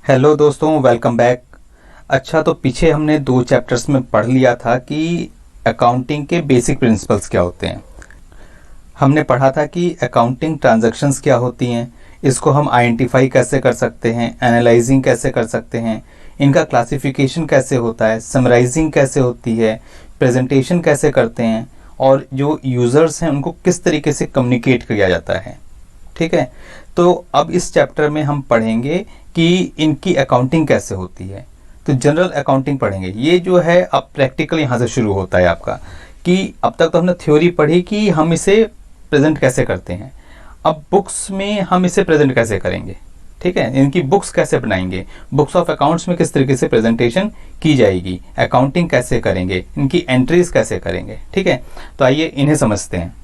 Hello दोस्तों, welcome back. अच्छा, तो पीछे हमने 2 चैप्टर्स में पढ़ लिया था कि अकाउंटिंग के बेसिक प्रिंसिपल्स क्या होते हैं। हमने पढ़ा था कि अकाउंटिंग ट्रांजैक्शंस क्या होती हैं, इसको हम आइडेंटिफाई कैसे कर सकते हैं, एनालाइजिंग कैसे कर सकते हैं, इनका क्लासिफिकेशन कैसे होता है, समराइजिंग कैसे होती है, प्रेजेंटेशन कैसे करते हैं, और जो यूज़र्स हैं उनको किस तरीके से कम्युनिकेट किया जाता है। ठीक है, तो अब इस चैप्टर में हम पढ़ेंगे कि इनकी अकाउंटिंग कैसे होती है। तो जनरल अकाउंटिंग पढ़ेंगे। ये जो है अब प्रैक्टिकल यहाँ से शुरू होता है आपका, कि अब तक तो हमने थ्योरी पढ़ी कि हम इसे प्रेजेंट कैसे करते हैं। अब बुक्स में हम इसे प्रेजेंट कैसे करेंगे, ठीक है, इनकी बुक्स कैसे बनाएंगे, बुक्स ऑफ अकाउंट्स में किस तरीके से प्रेजेंटेशन की जाएगी, अकाउंटिंग कैसे करेंगे, इनकी एंट्रीज कैसे करेंगे। ठीक है, तो आइए इन्हें समझते हैं।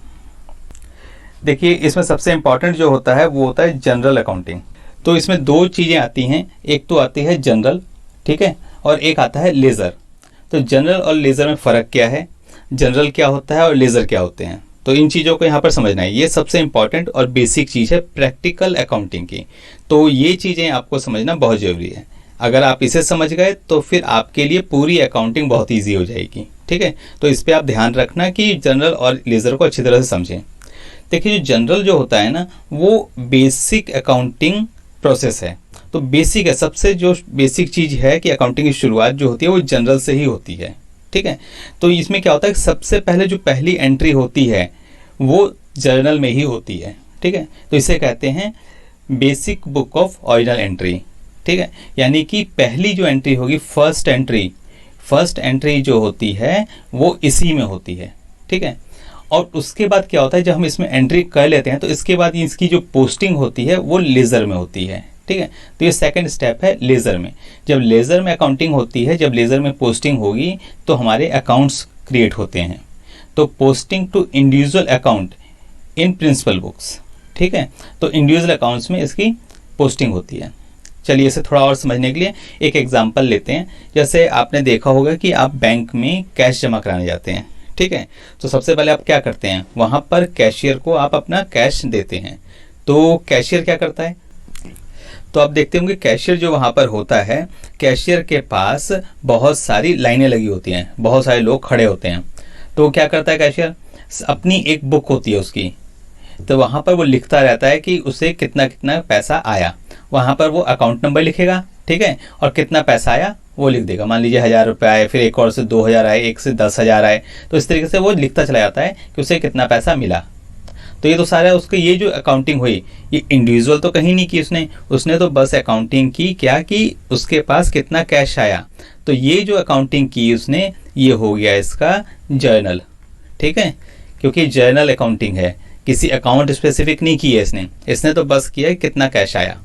देखिए, इसमें सबसे इंपॉर्टेंट जो होता है वो होता है जनरल अकाउंटिंग। तो इसमें 2 चीज़ें आती हैं, एक तो आती है जनरल, ठीक है, और एक आता है लेज़र। तो जनरल और लेज़र में फ़र्क क्या है, जनरल क्या होता है और लेज़र क्या होते हैं, तो इन चीज़ों को यहाँ पर समझना है। ये सबसे इंपॉर्टेंट और बेसिक चीज़ है प्रैक्टिकल अकाउंटिंग की। तो ये चीज़ें आपको समझना बहुत ज़रूरी है। अगर आप इसे समझ गए तो फिर आपके लिए पूरी अकाउंटिंग बहुत ईजी हो जाएगी। ठीक है, तो इस पर आप ध्यान रखना कि जनरल और लेज़र को अच्छी तरह से समझें। देखिए, जो जनरल जो होता है ना, वो बेसिक अकाउंटिंग प्रोसेस है। तो बेसिक है, सबसे जो बेसिक चीज़ है कि अकाउंटिंग की शुरुआत जो होती है वो जनरल से ही होती है। ठीक है, तो इसमें क्या होता है, सबसे पहले जो पहली एंट्री होती है वो जर्नल में ही होती है। ठीक है, तो इसे कहते हैं basic book of original entry. ठीक है, यानी कि पहली जो एंट्री होगी, फर्स्ट एंट्री जो होती है वो इसी में होती है। ठीक है, और उसके बाद क्या होता है, जब हम इसमें एंट्री कर लेते हैं तो इसके बाद इसकी जो पोस्टिंग होती है वो लेज़र में होती है। ठीक है, तो ये सेकंड स्टेप है लेज़र में। जब लेज़र में अकाउंटिंग होती है, जब लेज़र में पोस्टिंग होगी तो हमारे अकाउंट्स क्रिएट होते हैं। तो posting to individual account in principal books. ठीक है, तो इंडिविजुअल अकाउंट्स में इसकी पोस्टिंग होती है। चलिए, इसे थोड़ा और समझने के लिए एक एग्जाम्पल लेते हैं। जैसे आपने देखा होगा कि आप बैंक में कैश जमा कराने जाते हैं। ठीक है, तो सबसे पहले आप क्या करते हैं, वहाँ पर कैशियर को आप अपना कैश देते हैं। तो कैशियर क्या करता है, तो आप देखते होंगे कैशियर जो वहाँ पर होता है, कैशियर के पास बहुत सारी लाइनें लगी होती हैं, बहुत सारे लोग खड़े होते हैं। तो क्या करता है कैशियर, अपनी एक बुक होती है उसकी, तो वहाँ पर वो लिखता रहता है कि उसे कितना कितना पैसा आया। वहाँ पर वो अकाउंट नंबर लिखेगा, ठीक है, और कितना पैसा आया वो लिख देगा। मान लीजिए 1000 रुपये आए, फिर एक और से 2000 आए, एक से 10,000 आए, तो इस तरीके से वो लिखता चला जाता है कि उसे कितना पैसा मिला। तो ये तो सारा उसके, ये जो अकाउंटिंग हुई ये इंडिविजुअल तो कहीं नहीं की उसने तो बस अकाउंटिंग की, क्या कि उसके पास कितना कैश आया। तो ये जो अकाउंटिंग की उसने, ये हो गया इसका जर्नल। ठीक है, क्योंकि जर्नल अकाउंटिंग है, किसी अकाउंट स्पेसिफिक नहीं की है इसने तो बस किया है कितना कैश आया।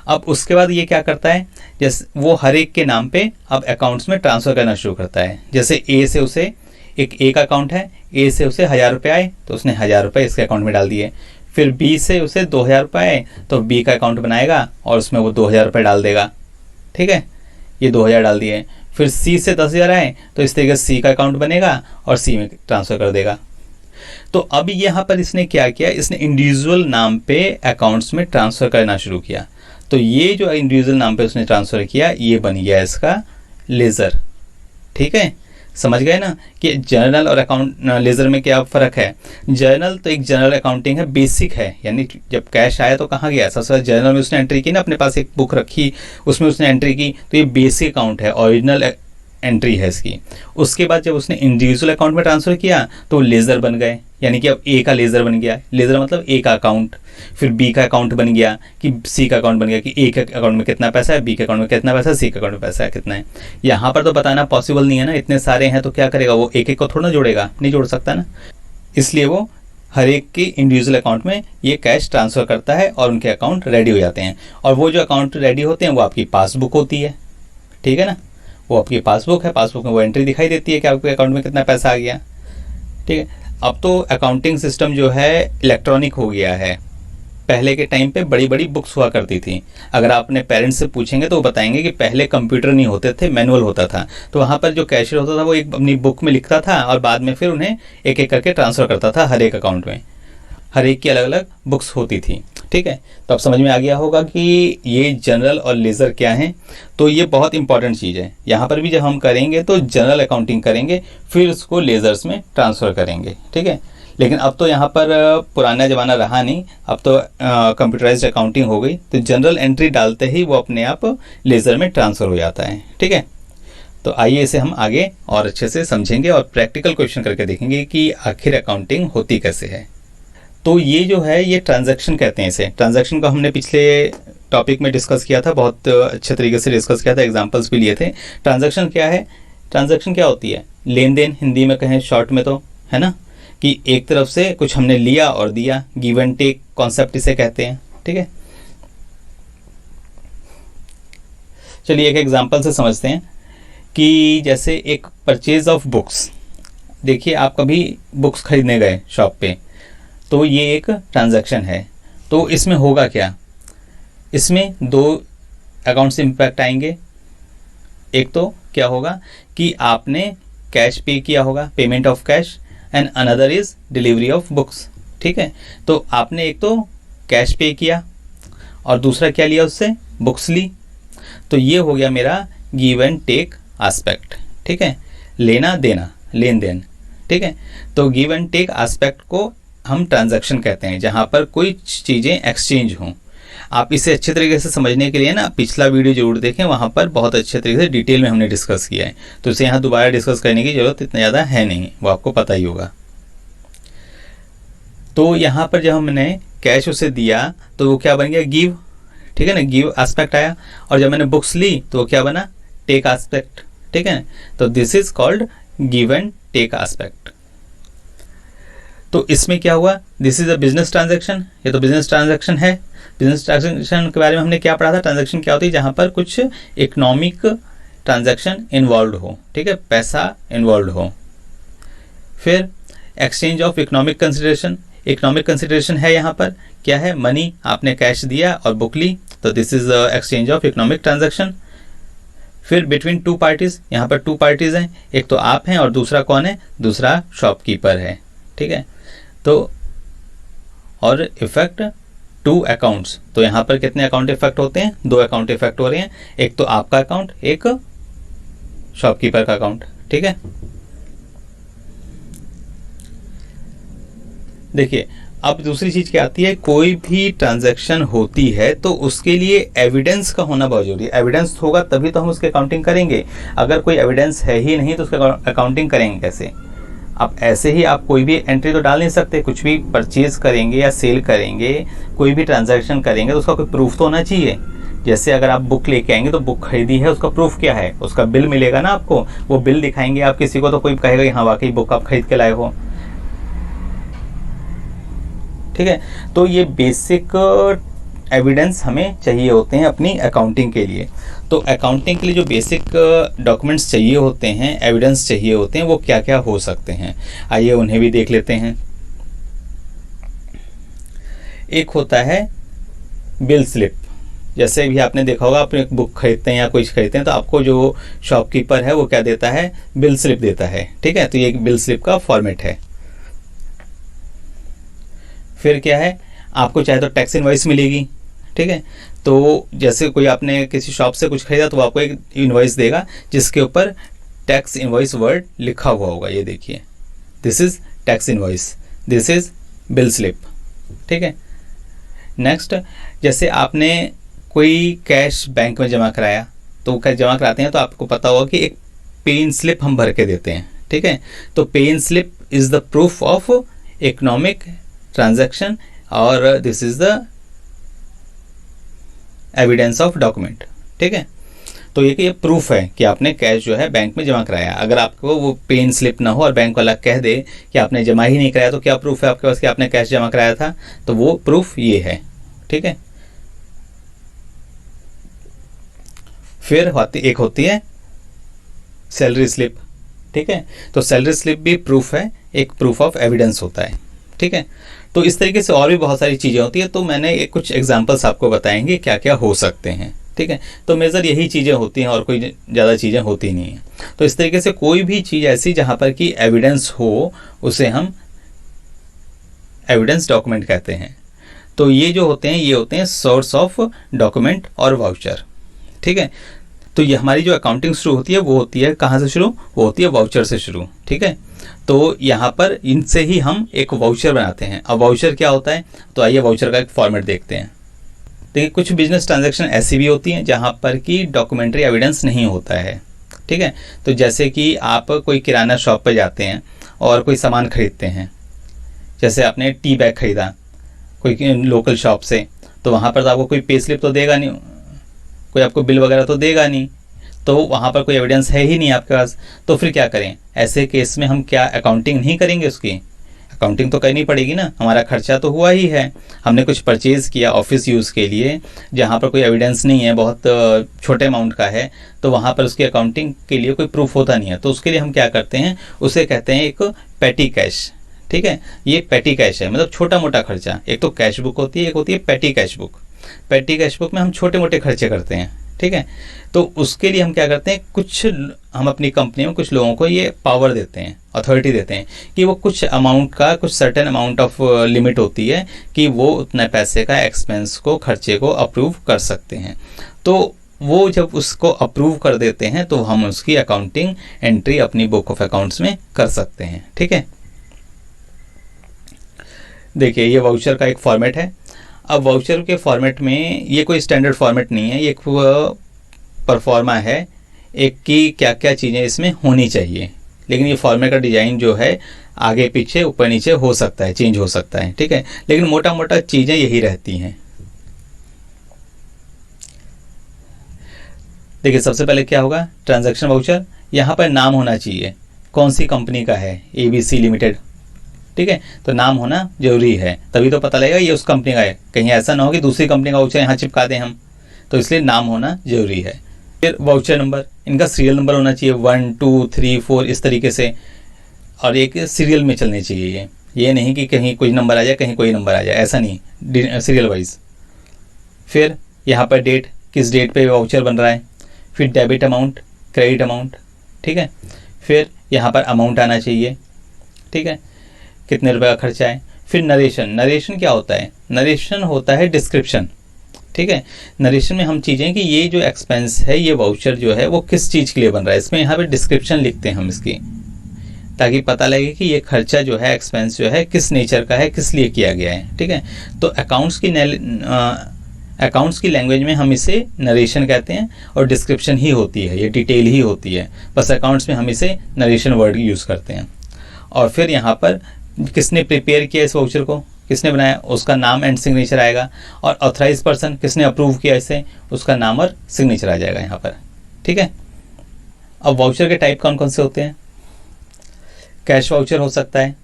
अब उसके बाद ये क्या करता है, जैसे वो हर एक के नाम पे अब अकाउंट्स में ट्रांसफ़र करना शुरू करता है। जैसे ए से उसे एक अकाउंट है, ए से उसे 1000 रुपये आए तो उसने 1000 रुपये इसके अकाउंट में डाल दिए। फिर बी से उसे 2000 रुपये आए तो बी का अकाउंट बनाएगा और उसमें वो 2000 रुपये डाल देगा। ठीक है, ये 2000 डाल दिए। फिर सी से 10,000 आए तो इस तरीके से सी का अकाउंट बनेगा और सी में ट्रांसफ़र कर देगा। तो अब यहाँ पर इसने क्या किया, इसने इंडिविजुअल नाम पे अकाउंट्स में ट्रांसफ़र करना शुरू किया। तो ये जो इंडिविजुअल नाम पे उसने ट्रांसफ़र किया, ये बन गया इसका लेज़र। ठीक है, समझ गए ना कि जनरल और लेज़र में क्या फ़र्क है। जनरल तो एक जनरल अकाउंटिंग है, बेसिक है, यानी जब कैश आया तो कहाँ गया, सबसे जनरल में उसने एंट्री की ना, अपने पास एक बुक रखी उसमें उसने एंट्री की, तो ये बेसिक अकाउंट है, ओरिजिनल एंट्री है इसकी। उसके बाद जब उसने इंडिविजुअल अकाउंट में ट्रांसफ़र किया तो लेज़र बन गए, यानी कि अब ए का लेज़र बन गया, लेज़र मतलब ए का अकाउंट। फिर बी का अकाउंट बन गया कि सी का अकाउंट बन गया कि ए के अकाउंट में कितना पैसा है, बी के अकाउंट में कितना पैसा है, सी के अकाउंट में पैसा है कितना है। यहाँ पर तो बताना पॉसिबल नहीं है ना, इतने सारे हैं तो क्या करेगा वो, एक एक को थोड़ा ना जोड़ेगा, नहीं जोड़ सकता ना, इसलिए वो हर एक के इंडिविजुअल अकाउंट में ये कैश ट्रांसफ़र करता है और उनके अकाउंट रेडी हो जाते हैं। और वो जो अकाउंट रेडी होते हैं वो आपकी पासबुक होती है। ठीक है ना, वो आपकी पासबुक है, पासबुक में वो एंट्री दिखाई देती है कि आपके अकाउंट में कितना पैसा आ गया। ठीक है, अब तो अकाउंटिंग सिस्टम जो है इलेक्ट्रॉनिक हो गया है। पहले के टाइम पे बड़ी बड़ी बुक्स हुआ करती थी। अगर आप अपने पेरेंट्स से पूछेंगे तो वो बताएंगे कि पहले कंप्यूटर नहीं होते थे, मैनुअल होता था। तो वहाँ पर जो कैशियर होता था वो एक अपनी बुक में लिखता था और बाद में फिर उन्हें एक एक करके ट्रांसफ़र करता था हर एक अकाउंट में। हर एक की अलग अलग बुक्स होती थी। ठीक है, तो अब समझ में आ गया होगा कि ये जनरल और लेज़र क्या हैं। तो ये बहुत इंपॉर्टेंट चीज़ है। यहाँ पर भी जब हम करेंगे तो जनरल अकाउंटिंग करेंगे, फिर उसको लेज़र्स में ट्रांसफ़र करेंगे। ठीक है, लेकिन अब तो यहाँ पर पुराना ज़माना रहा नहीं, अब तो कंप्यूटराइज्ड अकाउंटिंग हो गई, तो जनरल एंट्री डालते ही वो अपने आप लेज़र में ट्रांसफ़र हो जाता है। ठीक है, तो आइए इसे हम आगे और अच्छे से समझेंगे और प्रैक्टिकल क्वेश्चन करके देखेंगे कि आखिर अकाउंटिंग होती कैसे है। तो ये जो है ये ट्रांजैक्शन कहते हैं इसे। ट्रांजैक्शन को हमने पिछले टॉपिक में डिस्कस किया था, बहुत अच्छे तरीके से डिस्कस किया था, एग्जांपल्स भी लिए थे। ट्रांजैक्शन क्या है? ट्रांजैक्शन क्या होती है? लेन देन, हिंदी में कहें शॉर्ट में तो, है ना, कि एक तरफ से कुछ हमने लिया और दिया, गिव एंड टेक कॉन्सेप्ट इसे कहते हैं। ठीक है, चलिए एक एग्जांपल से समझते हैं कि जैसे एक परचेज ऑफ बुक्स। देखिए आप कभी बुक्स खरीदने गए शॉप पे, तो ये एक ट्रांजैक्शन है। तो इसमें होगा क्या? इसमें दो अकाउंट से इम्पैक्ट आएंगे। एक तो क्या होगा कि आपने कैश पे किया होगा, payment of cash, and another is delivery of books. ठीक है, तो आपने एक तो कैश पे किया और दूसरा क्या लिया उससे? बुक्स ली। तो ये हो गया मेरा गिव एंड टेक एस्पेक्ट। ठीक है, लेना देना, लेन देन। ठीक है, तो गिव एंड टेक एस्पेक्ट को हम ट्रांजैक्शन कहते हैं, जहाँ पर कोई चीज़ें एक्सचेंज हों। आप इसे अच्छे तरीके से समझने के लिए ना पिछला वीडियो जरूर देखें, वहाँ पर बहुत अच्छे तरीके से डिटेल में हमने डिस्कस किया है, तो इसे यहाँ दोबारा डिस्कस करने की ज़रूरत इतना ज़्यादा है नहीं, वो आपको पता ही होगा। तो यहाँ पर जब हमने कैश उसे दिया तो वो क्या बन गया? गिव। ठीक है ना, गिव एस्पेक्ट आया। और जब मैंने बुक्स ली तो वो क्या बना? Take aspect. ठीक है, तो this is called give and take aspect. तो इसमें क्या हुआ? This is a business transaction, ये तो बिजनेस ट्रांजैक्शन है। बिजनेस ट्रांजैक्शन के बारे में हमने क्या पढ़ा था? ट्रांजैक्शन क्या होती है? जहाँ पर कुछ इकोनॉमिक ट्रांजैक्शन इन्वॉल्व हो। ठीक है, पैसा इन्वॉल्व हो। फिर exchange of economic consideration. Economic consideration है यहाँ पर क्या है? मनी, आपने कैश दिया और बुक ली, तो this is exchange of economic transaction. फिर बिटवीन टू पार्टीज, यहाँ पर टू पार्टीज हैं, एक तो आप हैं और दूसरा कौन है? दूसरा शॉपकीपर है। ठीक है, तो और इफेक्ट टू अकाउंट्स, तो यहाँ पर कितने अकाउंट इफेक्ट होते हैं? दो अकाउंट इफेक्ट हो रहे हैं, एक तो आपका अकाउंट, एक शॉपकीपर का अकाउंट। ठीक है, देखिए अब दूसरी चीज क्या आती है? कोई भी ट्रांजैक्शन होती है तो उसके लिए एविडेंस का होना बहुत जरूरी है। एविडेंस होगा तभी तो हम उसकी अकाउंटिंग करेंगे। अगर कोई एविडेंस है ही नहीं तो उसका अकाउंटिंग करेंगे कैसे? आप ऐसे ही आप कोई भी एंट्री तो डाल नहीं सकते। कुछ भी परचेज करेंगे या सेल करेंगे, कोई भी ट्रांजैक्शन करेंगे तो उसका कोई प्रूफ तो होना चाहिए। जैसे अगर आप बुक लेके आएंगे तो बुक खरीदी है, उसका प्रूफ क्या है? उसका बिल मिलेगा ना आपको, वो बिल दिखाएंगे आप किसी को तो कोई कहेगा कि हाँ वाकई बुक आप खरीद के लाए हो। ठीक है, तो ये बेसिक एविडेंस हमें चाहिए होते हैं अपनी अकाउंटिंग के लिए। तो अकाउंटिंग के लिए जो बेसिक डॉक्यूमेंट्स चाहिए होते हैं, एविडेंस चाहिए होते हैं, वो क्या क्या हो सकते हैं, आइए उन्हें भी देख लेते हैं। एक होता है बिल स्लिप। जैसे भी आपने देखा होगा, आप एक बुक खरीदते हैं या कुछ खरीदते हैं तो आपको जो शॉपकीपर है वो क्या देता है? बिल स्लिप देता है। ठीक है, तो ये एक बिल स्लिप का फॉर्मेट है। फिर क्या है? आपको चाहे तो टैक्स इनवॉइस मिलेगी। ठीक है, तो जैसे कोई आपने किसी शॉप से कुछ खरीदा तो वो आपको एक इनवॉइस देगा जिसके ऊपर टैक्स इनवॉइस वर्ड लिखा हुआ होगा। ये देखिए, this is tax invoice, this is bill slip. ठीक है, नेक्स्ट, जैसे आपने कोई कैश बैंक में जमा कराया, तो कैश जमा कराते हैं तो आपको पता होगा कि एक पे इन स्लिप हम भर के देते हैं। ठीक है, तो pay in slip is the proof of economic transaction और this is the evidence of document. ठीक है, तो ये प्रूफ है कि आपने कैश जो है बैंक में जमा कराया। अगर आपको वो पे इन स्लिप ना हो और बैंक वाला कह दे कि आपने जमा ही नहीं कराया, तो क्या प्रूफ है आपके पास कि आपने कैश जमा कराया था? तो वो प्रूफ ये है। ठीक है, फिर एक होती है सैलरी स्लिप। ठीक है, तो सैलरी स्लिप भी प्रूफ है, एक प्रूफ ऑफ एविडेंस होता है। ठीक है, तो इस तरीके से और भी बहुत सारी चीज़ें होती है। तो मैंने कुछ एग्जांपल्स आपको बताएंगे क्या क्या हो सकते हैं। ठीक है, तो मेजर यही चीज़ें होती हैं और कोई ज़्यादा चीज़ें होती नहीं हैं। तो इस तरीके से कोई भी चीज़ ऐसी जहाँ पर कि एविडेंस हो उसे हम एविडेंस डॉक्यूमेंट कहते हैं। तो ये जो होते हैं ये होते हैं सोर्स ऑफ डॉक्यूमेंट और वाउचर। ठीक है, तो ये हमारी जो अकाउंटिंग शुरू होती है वो होती है कहाँ से शुरू, वो होती है वाउचर से शुरू। ठीक है, तो यहाँ पर इनसे ही हम एक वाउचर बनाते हैं। अब वाउचर क्या होता है, तो आइए वाउचर का एक फॉर्मेट देखते हैं। देखिए, कुछ बिजनेस ट्रांजैक्शन ऐसी भी होती हैं जहाँ पर कि डॉक्यूमेंट्री एविडेंस नहीं होता है। ठीक है, तो जैसे कि आप कोई किराना शॉप पर जाते हैं और कोई सामान खरीदते हैं, जैसे आपने टी बैग खरीदा कोई लोकल शॉप से, तो वहाँ पर तो आपको कोई पे स्लिप तो देगा नहीं, कोई आपको बिल वगैरह तो देगा नहीं, तो वहाँ पर कोई एविडेंस है ही नहीं आपके पास। तो फिर क्या करें, ऐसे केस में हम क्या अकाउंटिंग नहीं करेंगे, उसकी अकाउंटिंग तो करनी पड़ेगी ना, हमारा खर्चा तो हुआ ही है, हमने कुछ परचेज़ किया ऑफिस यूज़ के लिए जहाँ पर कोई एविडेंस नहीं है, बहुत छोटे अमाउंट का है, तो वहाँ पर उसकी अकाउंटिंग के लिए कोई प्रूफ होता नहीं है। तो उसके लिए हम क्या करते हैं, उसे कहते हैं एक पेटी कैश। ठीक है, ये पेटी कैश है, मतलब छोटा मोटा खर्चा। एक तो कैश बुक होती है, एक होती है पेटी कैश बुक। पेटी कैश बुक में हम छोटे मोटे खर्चे करते हैं। ठीक है, तो उसके लिए हम क्या करते हैं, कुछ हम अपनी कंपनी में कुछ लोगों को ये पावर देते हैं, अथॉरिटी देते हैं कि वो कुछ अमाउंट का, कुछ सर्टेन अमाउंट ऑफ लिमिट होती है कि वो उतने पैसे का एक्सपेंस को, खर्चे को अप्रूव कर सकते हैं। तो वो जब उसको अप्रूव कर देते हैं तो हम उसकी अकाउंटिंग एंट्री अपनी बुक ऑफ अकाउंट्स में कर सकते हैं। ठीक है, देखिए ये वाउचर का एक फॉर्मेट है। अब वाउचर के फॉर्मेट में ये कोई स्टैंडर्ड फॉर्मेट नहीं है, ये एक परफॉर्मा है एक की क्या क्या चीज़ें इसमें होनी चाहिए, लेकिन ये फॉर्मेट का डिज़ाइन जो है आगे पीछे ऊपर नीचे हो सकता है, चेंज हो सकता है। ठीक है, लेकिन मोटा मोटा चीज़ें यही रहती हैं। देखिए सबसे पहले क्या होगा, ट्रांजैक्शन वाउचर, यहाँ पर नाम होना चाहिए, कौन सी कंपनी का है, ABC लिमिटेड। ठीक है, तो नाम होना जरूरी है, तभी तो पता लगेगा ये उस कंपनी का है। कहीं ऐसा ना हो कि दूसरी कंपनी का वाउचर यहाँ चिपका दें हम, तो इसलिए नाम होना जरूरी है। फिर वाउचर नंबर, इनका सीरियल नंबर होना चाहिए 1 2 3 4 इस तरीके से, और एक सीरियल में चलने चाहिए। ये नहीं कि कहीं कोई नंबर आ जाए कहीं कोई नंबर आ जाए, ऐसा नहीं, सीरियल वाइज। फिर यहाँ पर डेट, किस डेट पे वाउचर बन रहा है। फिर डेबिट अमाउंट, क्रेडिट अमाउंट। ठीक है, फिर यहाँ पर अमाउंट आना चाहिए। ठीक है, कितने रुपए का खर्चा है। फिर नरेशन, नरेशन क्या होता है, नरेशन होता है डिस्क्रिप्शन। ठीक है, नरेशन में हम चीज़ें कि ये जो एक्सपेंस है, ये वाउचर जो है वो किस चीज़ के लिए बन रहा है, इसमें यहाँ पे डिस्क्रिप्शन लिखते हैं हम इसकी, ताकि पता लगे कि ये खर्चा जो है, एक्सपेंस जो है किस नेचर का है, किस लिए किया गया है। ठीक है, तो अकाउंट्स की लैंग्वेज में हम इसे नरेशन कहते हैं, और डिस्क्रिप्शन ही होती है, ये डिटेल ही होती है, बस अकाउंट्स में हम इसे नरेशन वर्ड यूज़ करते हैं। और फिर यहाँ पर किसने प्रिपेयर किया इस वाउचर को, किसने बनाया, उसका नाम एंड सिग्नेचर आएगा, और ऑथराइज पर्सन किसने अप्रूव किया इसे, उसका नाम और सिग्नेचर आ जाएगा यहाँ पर। ठीक है, अब वाउचर के टाइप कौन कौन से होते हैं, कैश वाउचर हो सकता है,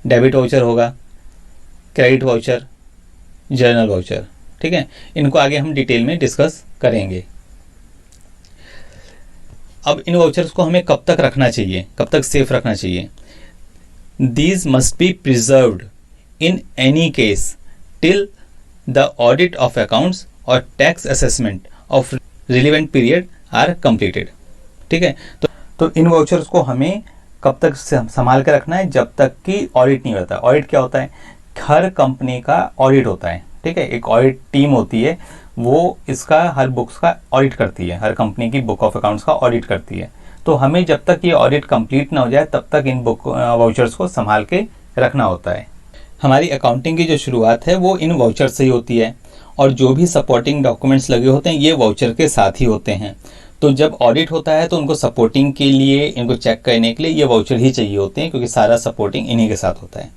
डेबिट वाउचर होगा, क्रेडिट वाउचर, जर्नल वाउचर। ठीक है, इनको आगे हम डिटेल में डिस्कस करेंगे। अब इन वाउचर्स को हमें कब तक रखना चाहिए, कब तक सेफ रखना चाहिए। These must be preserved in any case till the audit of accounts or tax assessment of relevant period are completed. ठीक है, तो इन वाउचर्स को हमें कब तक संभाल के रखना है, जब तक कि ऑडिट नहीं होता। ऑडिट क्या होता है, हर कंपनी का ऑडिट होता है। ठीक है, एक ऑडिट टीम होती है, वो इसका हर बुक्स का ऑडिट करती है, हर कंपनी की बुक ऑफ अकाउंट्स का ऑडिट करती है। तो हमें जब तक ये ऑडिट कंप्लीट ना हो जाए तब तक इन बुक वाउचर्स को संभाल के रखना होता है। हमारी अकाउंटिंग की जो शुरुआत है वो इन वाउचर से ही होती है, और जो भी सपोर्टिंग डॉक्यूमेंट्स लगे होते हैं ये वाउचर के साथ ही होते हैं। तो जब ऑडिट होता है तो उनको सपोर्टिंग के लिए, इनको चेक करने के लिए ये वाउचर ही चाहिए होते हैं, क्योंकि सारा सपोर्टिंग इन्हीं के साथ होता है।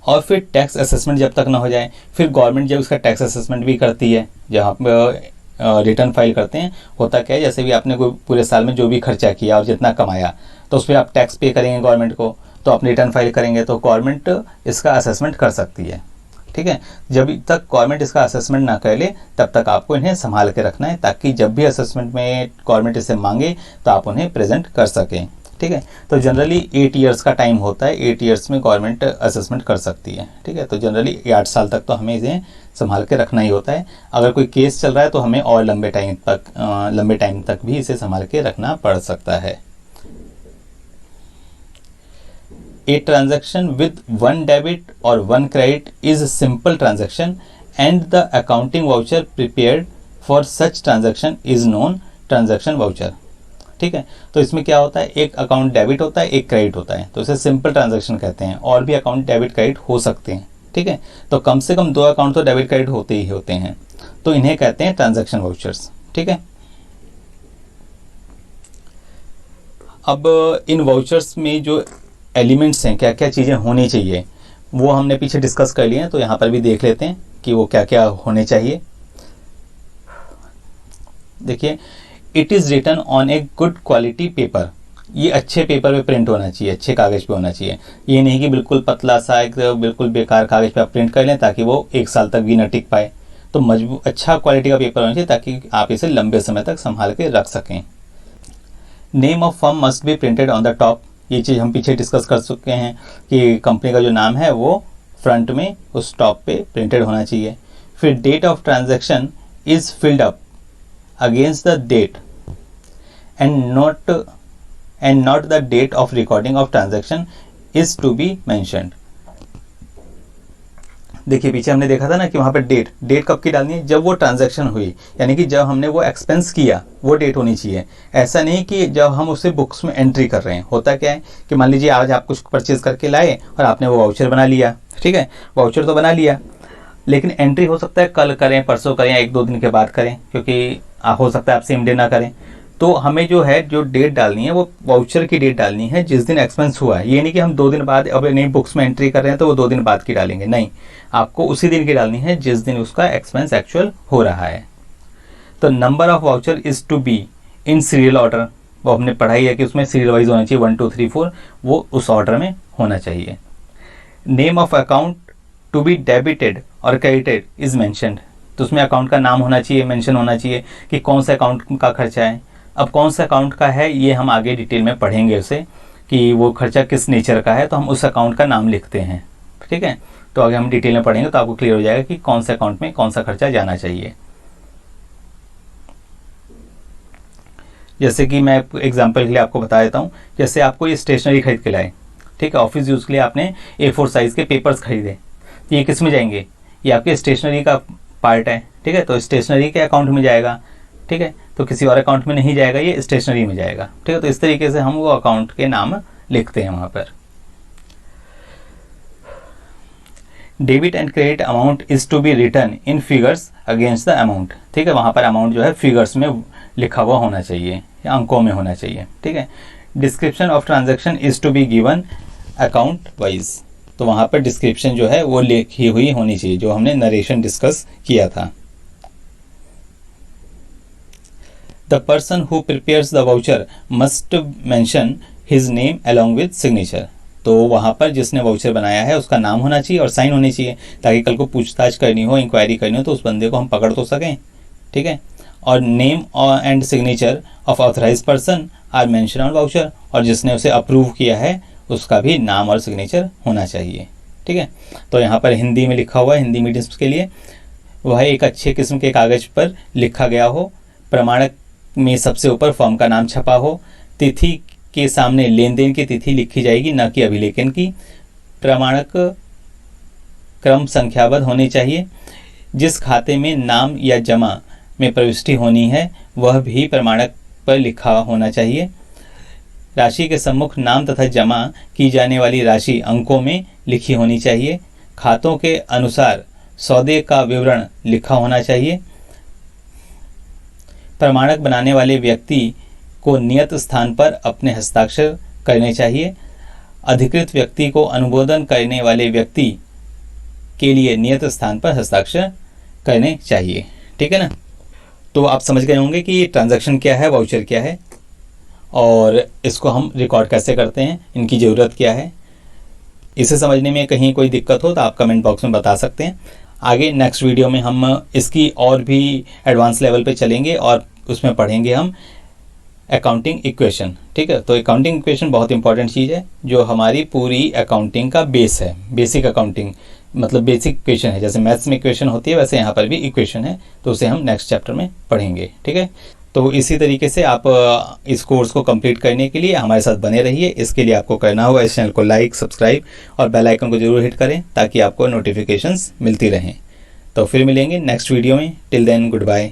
और फिर टैक्स असेसमेंट जब तक ना हो जाए, फिर गवर्नमेंट जब उसका टैक्स असेसमेंट भी करती है, जहाँ पर रिटर्न फाइल करते हैं। होता क्या है, जैसे भी आपने कोई पूरे साल में जो भी खर्चा किया और जितना कमाया, तो उस पर आप टैक्स पे करेंगे गवर्नमेंट को, तो आप रिटर्न फाइल करेंगे तो गवर्नमेंट इसका असेसमेंट कर सकती है। ठीक है, जब तक गवर्नमेंट इसका असेसमेंट ना कर ले तब तक आपको इन्हें संभाल के रखना है, ताकि जब भी असेसमेंट में गवर्नमेंट इसे मांगे तो आप उन्हें प्रेजेंट कर सकें। ठीक है, तो जनरली 8 ईयर्स का टाइम होता है, 8 ईयर्स में गवर्नमेंट असेसमेंट कर सकती है। ठीक है, तो जनरली 8 साल तक तो हमें इसे संभाल के रखना ही होता है। अगर कोई केस चल रहा है तो हमें और लंबे टाइम तक भी इसे संभाल के रखना पड़ सकता है। A transaction with one debit और one credit is simple transaction and the accounting voucher prepared for such transaction is known transaction voucher. ठीक है, तो इसमें क्या होता है, एक अकाउंट डेबिट होता है, एक क्रेडिट होता है, तो इसे सिंपल ट्रांजैक्शन कहते हैं। और भी अकाउंट डेबिट क्रेडिट हो सकते हैं। ठीक है, तो कम से कम 2 अकाउंट तो डेबिट क्रेडिट होते ही होते हैं, तो इन्हें कहते हैं ट्रांजैक्शन वाउचर्स। ठीक है, अब इन वाउचर्स में जो एलिमेंट्स हैं, क्या क्या चीज़ें होनी चाहिए, वो हमने पीछे डिस्कस कर लिए हैं, तो यहाँ पर भी देख लेते हैं कि वो क्या क्या होने चाहिए। देखिए, it is written on a good quality paper. ये अच्छे पेपर पे प्रिंट होना चाहिए, अच्छे कागज़ पे होना चाहिए। ये नहीं कि बिल्कुल पतला सा एक बिल्कुल बेकार कागज़ पे आप प्रिंट कर लें ताकि वो 1 साल तक भी न टिक पाए। तो मजबूत अच्छा क्वालिटी का पेपर होना चाहिए ताकि आप इसे लंबे समय तक संभाल के रख सकें। Name of firm must be printed on the top. ये चीज़ हम पीछे डिस्कस कर चुके हैं कि कंपनी का जो नाम है वो फ्रंट में उस टॉप पे प्रिंटेड होना चाहिए। फिर date of transaction is filled up against the date and not the date of recording of transaction is to be mentioned. देखिए, पीछे हमने देखा था ना कि वहाँ पर डेट कब की डालनी है, जब वो ट्रांजैक्शन हुई, यानी कि जब हमने वो एक्सपेंस किया वो डेट होनी चाहिए। ऐसा नहीं कि जब हम उसे बुक्स में एंट्री कर रहे हैं। होता क्या है कि मान लीजिए आज आप कुछ परचेज करके लाए और आपने वो वाउचर बना लिया। ठीक है, वाउचर तो बना लिया, लेकिन एंट्री हो सकता है कल करें, परसों करें या 1-2 दिन के बाद करें, क्योंकि हो सकता है आप सेम डे ना करें। तो हमें जो है जो डेट डालनी है वो वाउचर की डेट डालनी है जिस दिन एक्सपेंस हुआ है। ये नहीं कि हम 2 दिन बाद अब नई बुक्स में एंट्री कर रहे हैं तो वो 2 दिन बाद की डालेंगे, नहीं, आपको उसी दिन की डालनी है जिस दिन उसका एक्सपेंस एक्चुअल हो रहा है। तो number of voucher is to be in serial order. वो हमने पढ़ाई है कि उसमें सीरियल वाइज होना चाहिए, 1 2 3 4, वो उस ऑर्डर में होना चाहिए। Name of account to be debited और क्रेडिटेड इज मेंशन्ड। तो उसमें अकाउंट का नाम होना चाहिए, मेंशन होना चाहिए कि कौन सा अकाउंट का खर्चा है। अब कौन सा अकाउंट का है ये हम आगे डिटेल में पढ़ेंगे उसे, कि वो खर्चा किस नेचर का है, तो हम उस अकाउंट का नाम लिखते हैं। ठीक है, तो आगे हम डिटेल में पढ़ेंगे तो आपको क्लियर हो जाएगा कि कौन से अकाउंट में कौन सा खर्चा जाना चाहिए। जैसे कि मैं एग्जांपल के लिए आपको बता देता हूँ, जैसे आपको ये स्टेशनरी खरीद के लाए। ठीक है, ऑफिस यूज़ के लिए आपने A4 साइज़ के पेपर्स खरीदे, ये किस में जाएंगे, ये आपके स्टेशनरी का पार्ट है। ठीक है, तो स्टेशनरी के अकाउंट में जाएगा। ठीक है, तो किसी और अकाउंट में नहीं जाएगा, ये स्टेशनरी में जाएगा। ठीक है, तो इस तरीके से हम वो अकाउंट के नाम लिखते हैं वहाँ पर। Debit and credit amount is to be written in figures against the amount. ठीक है, वहाँ पर अमाउंट जो है फिगर्स में लिखा हुआ होना चाहिए या अंकों में होना चाहिए। ठीक है, description of transaction is to be given account wise. तो वहाँ पर डिस्क्रिप्शन जो है वो लिखी हुई होनी चाहिए, जो हमने नरेशन डिस्कस किया था। The person who prepares the voucher must mention his name along with signature। तो वहाँ पर जिसने वाउचर बनाया है उसका नाम होना चाहिए और साइन होनी चाहिए, ताकि कल को पूछताछ करनी हो, इंक्वायरी करनी हो तो उस बंदे को हम पकड़ तो सकें। ठीक है, और name and signature of authorise person are mention on voucher, और जिसने उसे अप्रूव किया है उसका भी नाम और सिग्नेचर होना चाहिए। ठीक है, तो यहाँ पर हिंदी में लिखा हुआ है, हिंदी मीडियम्स के लिए वह एक अच्छे किस्म के कागज़ पर लिखा गया हो, प्रमाणक में सबसे ऊपर फर्म का नाम छपा हो, तिथि के सामने लेन देन की तिथि लिखी जाएगी, न कि अभिलेखन की, प्रमाणक क्रम संख्याबद्ध होनी चाहिए, जिस खाते में नाम या जमा में प्रविष्टि होनी है वह भी प्रमाणक पर लिखा होना चाहिए, राशि के सम्मुख नाम तथा जमा की जाने वाली राशि अंकों में लिखी होनी चाहिए, खातों के अनुसार सौदे का विवरण लिखा होना चाहिए, प्रमाणक बनाने वाले व्यक्ति को नियत स्थान पर अपने हस्ताक्षर करने चाहिए, अधिकृत व्यक्ति को अनुमोदन करने वाले व्यक्ति के लिए नियत स्थान पर हस्ताक्षर करने चाहिए। ठीक है ना, तो आप समझ गए होंगे कि ट्रांजैक्शन क्या है, वाउचर क्या है, और इसको हम रिकॉर्ड कैसे करते हैं, इनकी ज़रूरत क्या है। इसे समझने में कहीं कोई दिक्कत हो तो आप कमेंट बॉक्स में बता सकते हैं। आगे नेक्स्ट वीडियो में हम इसकी और भी एडवांस लेवल पे चलेंगे और उसमें पढ़ेंगे हम अकाउंटिंग इक्वेशन। ठीक है, तो अकाउंटिंग इक्वेशन बहुत इंपॉर्टेंट चीज़ है जो हमारी पूरी अकाउंटिंग का बेस है। बेसिक अकाउंटिंग मतलब बेसिक इक्वेशन है, जैसे मैथ्स में इक्वेशन होती है वैसे यहाँ पर भी इक्वेशन है, तो उसे हम नेक्स्ट चैप्टर में पढ़ेंगे। ठीक है, तो इसी तरीके से आप इस कोर्स को कंप्लीट करने के लिए हमारे साथ बने रहिए। इसके लिए आपको करना होगा इस चैनल को लाइक, सब्सक्राइब और बेल आइकन को जरूर हिट करें ताकि आपको नोटिफिकेशंस मिलती रहें। तो फिर मिलेंगे नेक्स्ट वीडियो में। Till then good bye.